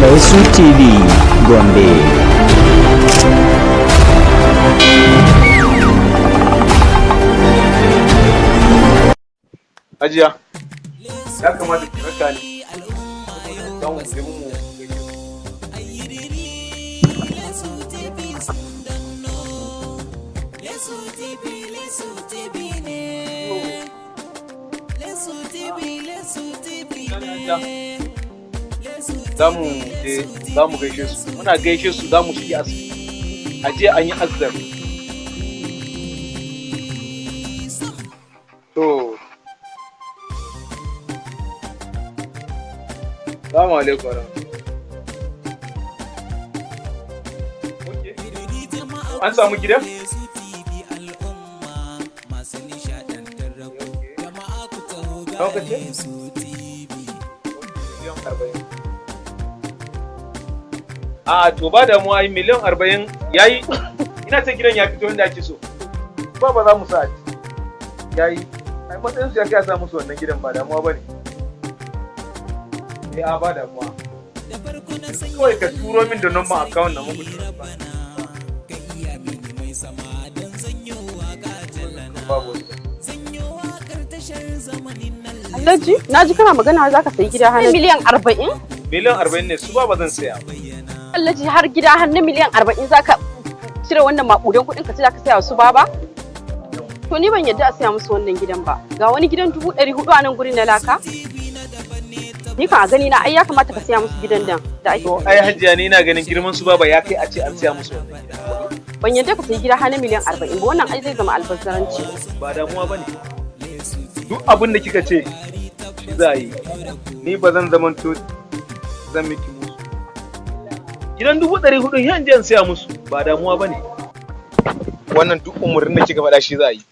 Lesu TV Gombe. Hajiya, ya kamata ki raka ni don mu je mu za mu gaishe su, muna gaishe su za mu shige asibiti, a je an yi azzar. To, salamu alaikum warahmatullahi. An samu gida? A to ba damuwa ai miliyan 40 yayi, ina ta gidan ya fito inda ake so. Ba za mu sa yayi, ai matsayin su ya kai sa musu wannan gidan ba damuwa bane. A ba damuwa. Kawai ka turo min da number account na muku. Alhaji, na ji kana magana za ka sayi gida har miliyan 40? Miliyan 40 ne su ba zan saya. Alhaji har gida har na miliyan 40 za ka cire wannan maƙudan kuɗin ka ce za ka saya su baba? To ni ban yadda a saya musu wannan gidan ba. Ga wani gidan 400 a nan gurin na laka? Ni kan a gani na ai ya kamata ka saya musu gidan nan da ake. To ai hajiya ni ina ganin girman su baba ya kai a ce an saya musu wannan gida. Ban yadda ka sayi gida har na miliyan 40 ba, wannan ai zai zama albazaranci. Ba damuwa bane. Duk abin da kika ce shi za a yi. Ni ba zan zamanto zan miki musu. Gidan 400 yan je an saya musu ba damuwa bane. Wannan duk umarnin da kika faɗa shi za a yi.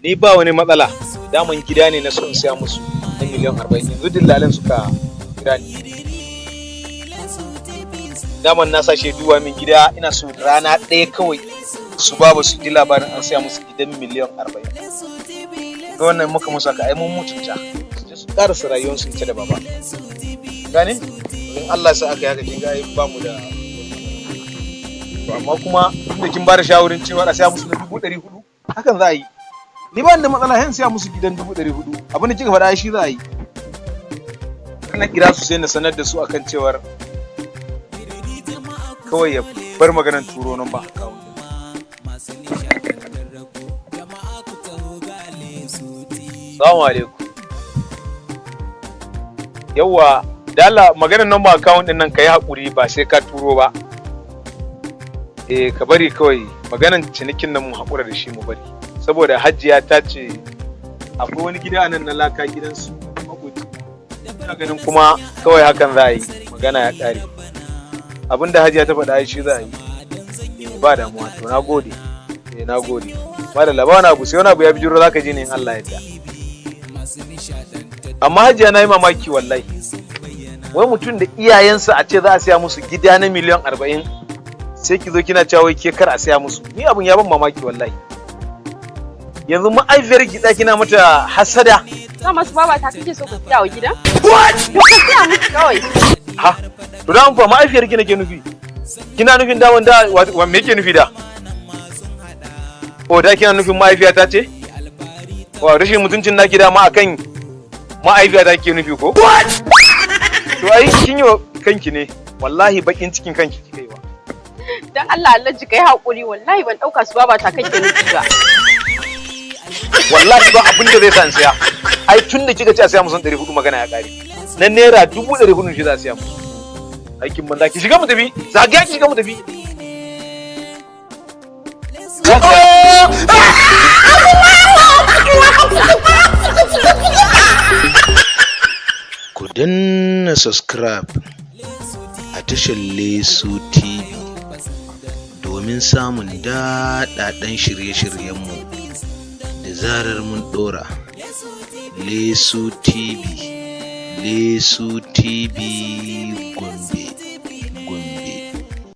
Ni ba wani matsala. Daman gida ne na so in saya musu na miliyan 40. Yanzu dillalan suka kira ni. Daman na sashe duwa min gida ina so rana ɗaya kawai su ba su ji labarin an saya musu gidan miliyan 40. Ga wannan muka musu aka ai mun mutunta. Su ƙarasa rayuwarsu ita da baba. Gane? In Allah sa aka yi haka kin ga ai ba mu da. To amma kuma inda kin ba da shawarin cewa a saya musu na 400 hakan za a yi. Ni ba da matsala yan saya musu gidan 400. Abin da kika faɗa shi za a yi. Kana kira su sai na sanar da su akan cewar kawai ya bar maganar turo nan ba. Assalamu alaikum. Yawwa, dala maganar number account din nan kai hakuri ba sai ka turo ba. Ka bari kawai maganar cinikin nan mu hakura da shi mu bari. Saboda Hajiya ta ce akwai wani gida nan na laka gidansu makoci. Ina ganin kuma kawai hakan za a yi magana ya ƙare. Abinda Hajiya ta faɗa shi za a yi. Ba damuwa to na gode. Na gode. Ba da labarin abu sai wani abu ya bijiro zaka ji ne in Allah ya yarda. Amma Hajiya na yi mamaki wallahi. Wai mutum da iyayensa a ce za a saya musu gida na miliyan 40 sai ki zo kina cewa wai ke kar a saya musu. Ni abun ya ban mamaki wallahi. Yanzu ma'aifiyar ki kina mata hasada. Ka masu baba ta kake so ka siya wa gidan? What? Ka siya musu kawai. Ha? To da fa ma'aifiyar ki nake nufi. Kina nufin da wanda me yake nufi da? O da kina nufin ma'aifiya ta ce? Wa rashin mutuncin naki da ma akan ma'aifiya ta ke nufi ko? What? To ai kin yi kanki ne. Wallahi bakin cikin kanki kika yi wa. Dan Allah Allah ji kai hakuri wallahi ban dauka su baba ta kake nufi ba. Wallahi ba abin da zai san saya. Ai tun da kika ce a saya musu 400 magana ya kare. Na naira 400 shi za a saya musu. Aikin banza ki shiga mu tafi. Zagaya ki shiga mu tafi. Ku danna subscribe a tashar Lesu TV domin samun daɗaɗɗen shirye-shiryenmu da zarar mun ɗora. Lesu TV Gombe.